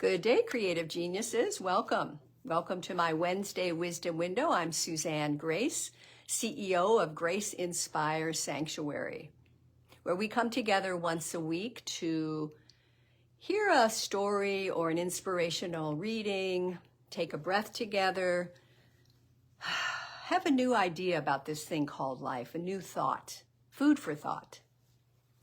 Good day, creative geniuses. Welcome. Welcome to my Wednesday Wisdom Window. I'm Suzanne Grace, CEO of Grace Inspire Sanctuary, where we come together once a week to hear a story or an inspirational reading, take a breath together, have a new idea about this thing called life, a new thought, food for thought.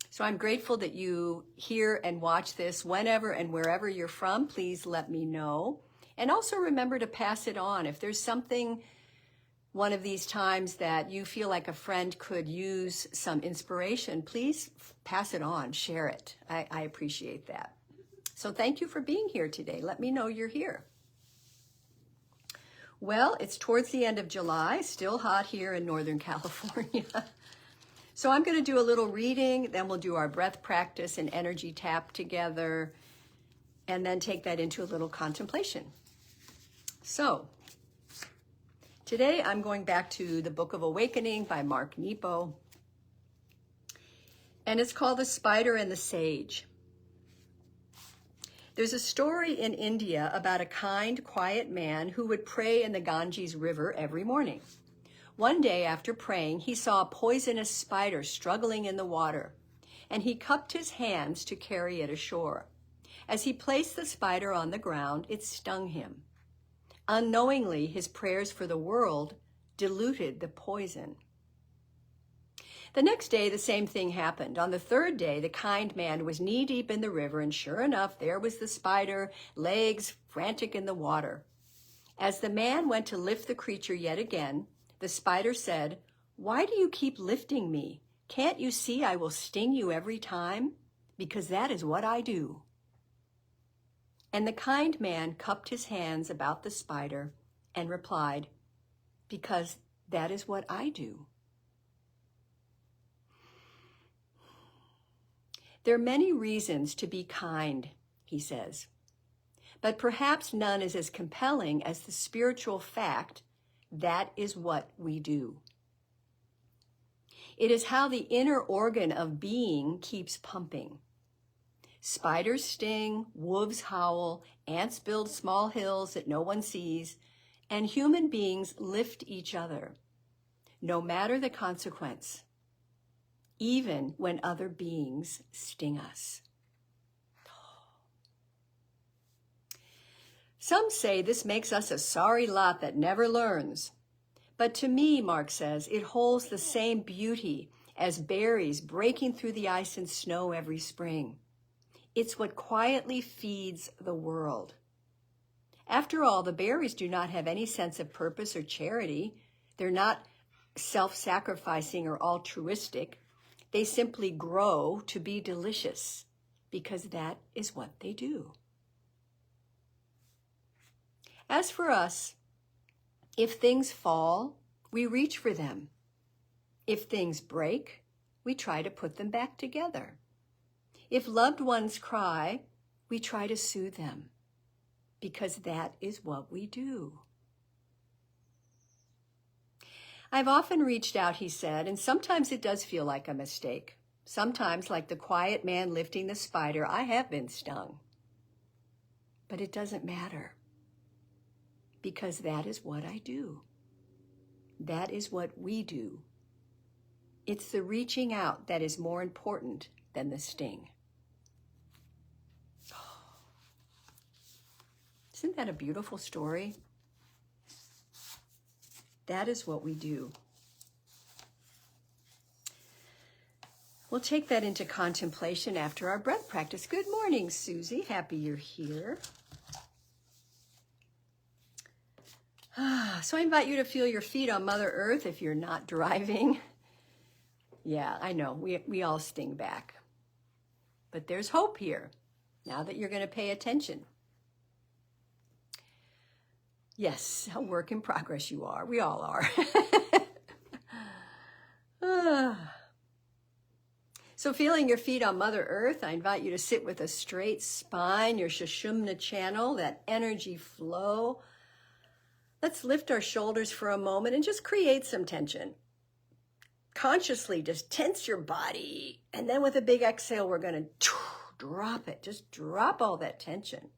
So I'm grateful that you hear and watch this whenever and wherever you're from. Please let me know. And also remember to pass it on. If there's something one of these times that you feel like a friend could use some inspiration, please pass it on, share it. I appreciate that. So thank you for being here today. Let me know you're here. Well, it's towards the end of July, still hot here in Northern California. So I'm going to do a little reading, then we'll do our breath practice and energy tap together, and then take that into a little contemplation. So today I'm going back to the Book of Awakening by Mark Nepo, and it's called The Spider and the Sage. There's a story in India about a kind, quiet man who would pray in the Ganges River every morning. One day after praying, he saw a poisonous spider struggling in the water, and he cupped his hands to carry it ashore. As he placed the spider on the ground, it stung him. Unknowingly, his prayers for the world diluted the poison. The next day, the same thing happened. On the third day, the kind man was knee-deep in the river, and sure enough, there was the spider, legs frantic in the water. As the man went to lift the creature yet again, the spider said, "Why do you keep lifting me? Can't you see I will sting you every time? Because that is what I do." And the kind man cupped his hands about the spider and replied, "Because that is what I do." There are many reasons to be kind, he says, but perhaps none is as compelling as the spiritual fact that is what we do. It is how the inner organ of being keeps pumping. Spiders sting, wolves howl, ants build small hills that no one sees, and human beings lift each other, no matter the consequence, even when other beings sting us. Some say this makes us a sorry lot that never learns. But to me, Mark says, it holds the same beauty as berries breaking through the ice and snow every spring. It's what quietly feeds the world. After all, the berries do not have any sense of purpose or charity. They're not self-sacrificing or altruistic. They simply grow to be delicious because that is what they do. As for us, if things fall, we reach for them. If things break, we try to put them back together. If loved ones cry, we try to soothe them, because that is what we do. I've often reached out, he said, and sometimes it does feel like a mistake. Sometimes, like the quiet man lifting the spider, I have been stung. But it doesn't matter. Because that is what I do. That is what we do. It's the reaching out that is more important than the sting. Isn't that a beautiful story? That is what we do. We'll take that into contemplation after our breath practice. Good morning, Susie. Happy you're here. So I invite you to feel your feet on Mother Earth if you're not driving. Yeah, I know, we all sting back. But there's hope here, now that you're going to pay attention. Yes, a work in progress you are. We all are. So feeling your feet on Mother Earth, I invite you to sit with a straight spine, your Sushumna channel, that energy flow. Let's lift our shoulders for a moment and just create some tension. Consciously just tense your body. And then with a big exhale, we're going to drop it. Just drop all that tension.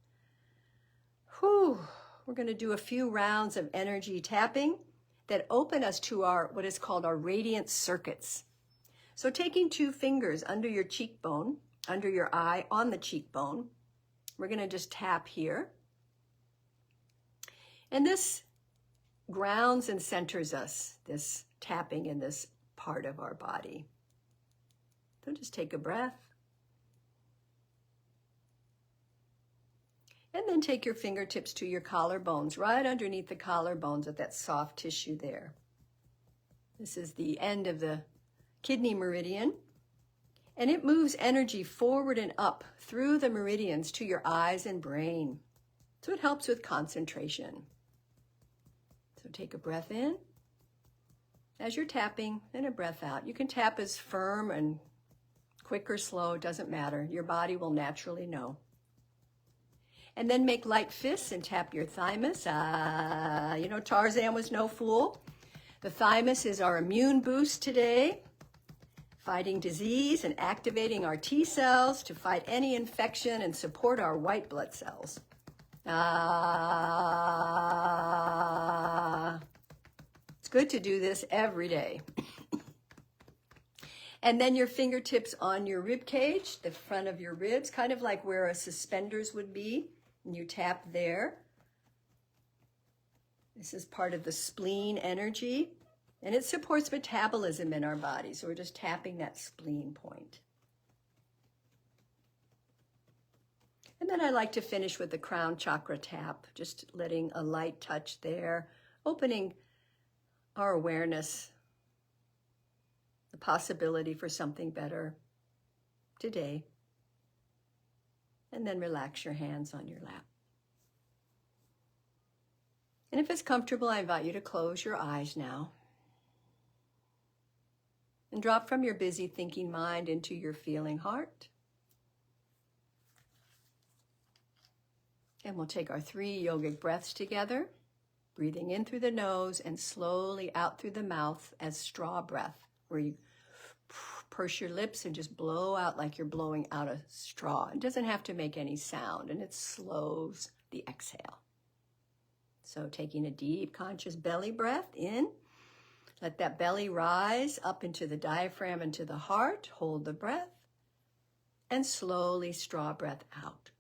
Whew. We're going to do a few rounds of energy tapping that open us to our what is called our radiant circuits. So taking 2 fingers under your cheekbone, under your eye, on the cheekbone, we're going to just tap here. And this grounds and centers us, this tapping in this part of our body. So just take a breath. And then take your fingertips to your collarbones, right underneath the collarbones of that soft tissue there. This is the end of the kidney meridian. And it moves energy forward and up through the meridians to your eyes and brain. So it helps with concentration. So take a breath in as you're tapping, and a breath out. You can tap as firm and quick or slow, doesn't matter. Your body will naturally know. And then make light fists and tap your thymus. You know, Tarzan was no fool. The thymus is our immune boost today, fighting disease and activating our T cells to fight any infection and support our white blood cells. It's good to do this every day. And then your fingertips on your rib cage, the front of your ribs, kind of like where a suspenders would be. And you tap there. This is part of the spleen energy, and it supports metabolism in our body. So we're just tapping that spleen point. And then I like to finish with the crown chakra tap, just letting a light touch there, opening our awareness, the possibility for something better today. And then relax your hands on your lap. And if it's comfortable, I invite you to close your eyes now. And drop from your busy thinking mind into your feeling heart. And we'll take our 3 yogic breaths together, breathing in through the nose and slowly out through the mouth as straw breath, where you purse your lips and just blow out like you're blowing out a straw. It doesn't have to make any sound, and it slows the exhale. So taking a deep conscious belly breath in, let that belly rise up into the diaphragm and to the heart. Hold the breath, and slowly straw breath out.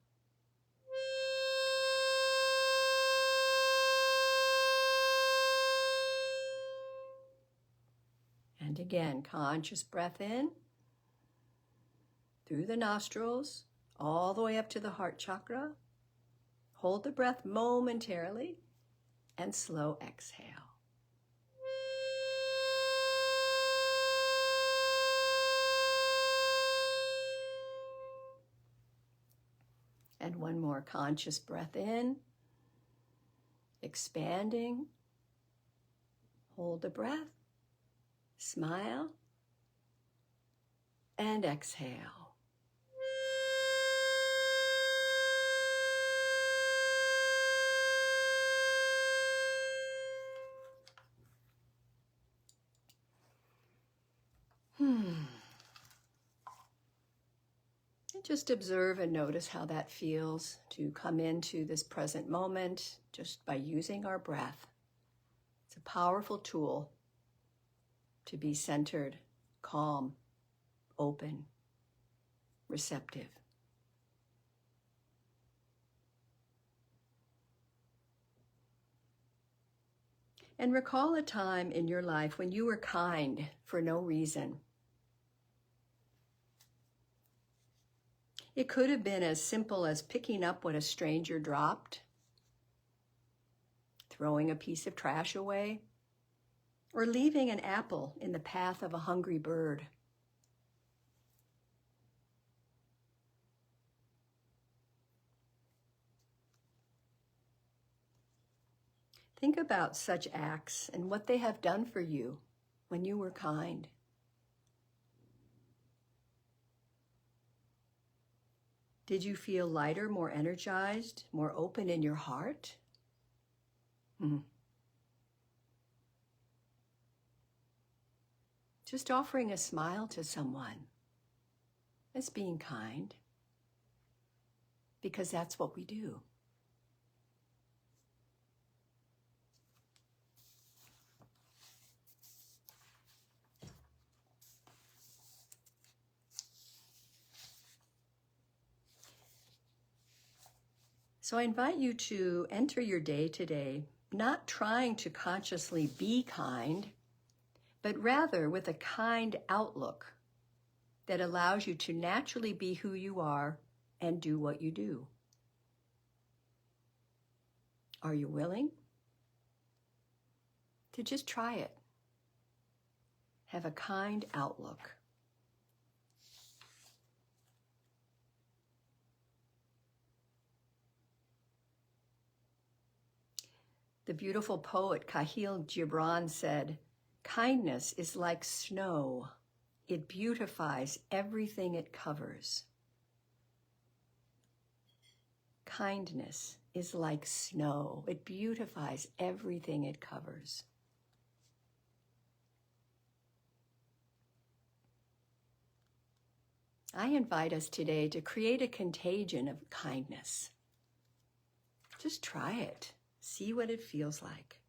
And again, conscious breath in through the nostrils, all the way up to the heart chakra. Hold the breath momentarily and slow exhale. And one more conscious breath in, expanding. Hold the breath. Smile and exhale. And just observe and notice how that feels to come into this present moment just by using our breath. It's a powerful tool to be centered, calm, open, receptive. And recall a time in your life when you were kind for no reason. It could have been as simple as picking up what a stranger dropped, throwing a piece of trash away, or leaving an apple in the path of a hungry bird. Think about such acts and what they have done for you when you were kind. Did you feel lighter, more energized, more open in your heart? Just offering a smile to someone is being kind, because that's what we do. So I invite you to enter your day today, not trying to consciously be kind, but rather with a kind outlook that allows you to naturally be who you are and do what you do. Are you willing to just try it? Have a kind outlook. The beautiful poet Khalil Gibran said, "Kindness is like snow. It beautifies everything it covers." Kindness is like snow. It beautifies everything it covers. I invite us today to create a contagion of kindness. Just try it. See what it feels like.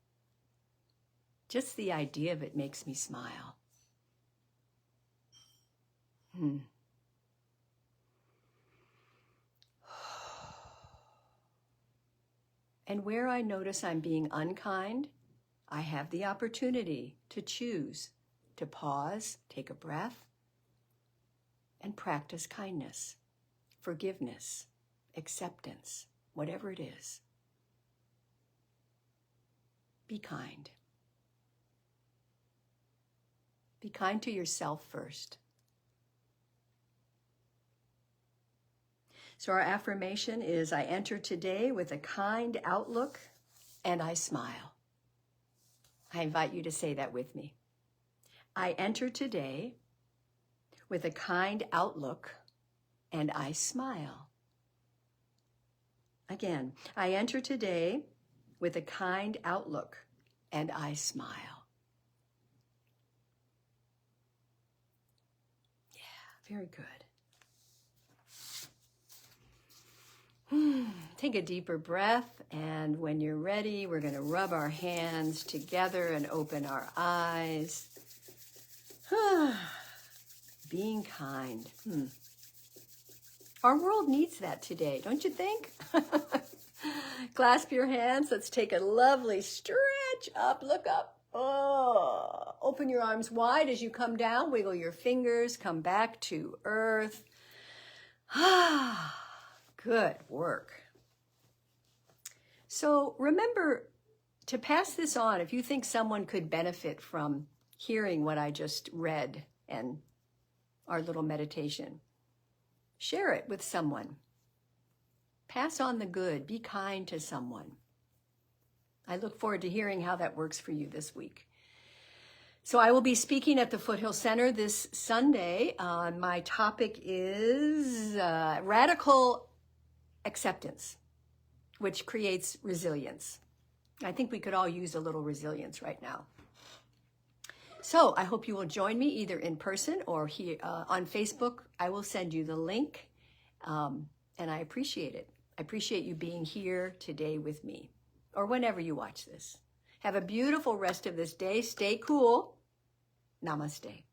Just the idea of it makes me smile. And where I notice I'm being unkind, I have the opportunity to choose to pause, take a breath, and practice kindness, forgiveness, acceptance, whatever it is. Be kind. Be kind to yourself first. So our affirmation is, I enter today with a kind outlook and I smile. I invite you to say that with me. I enter today with a kind outlook and I smile. Again, I enter today with a kind outlook and I smile. Yeah, very good. Take a deeper breath, and when you're ready, we're going to rub our hands together and open our eyes. Being kind. Our world needs that today, don't you think? Clasp your hands. Let's take a lovely stretch up. Look up. Oh, open your arms wide as you come down. Wiggle your fingers. Come back to earth. Good work. So remember to pass this on if you think someone could benefit from hearing what I just read and our little meditation. Share it with someone. Pass on the good. Be kind to someone. I look forward to hearing how that works for you this week. So I will be speaking at the Foothill Center this Sunday. My topic is radical acceptance, which creates resilience. I think we could all use a little resilience right now. So I hope you will join me either in person or here on Facebook. I will send you the link, and I appreciate it. I appreciate you being here today with me, or whenever you watch this. Have a beautiful rest of this day. Stay cool. Namaste.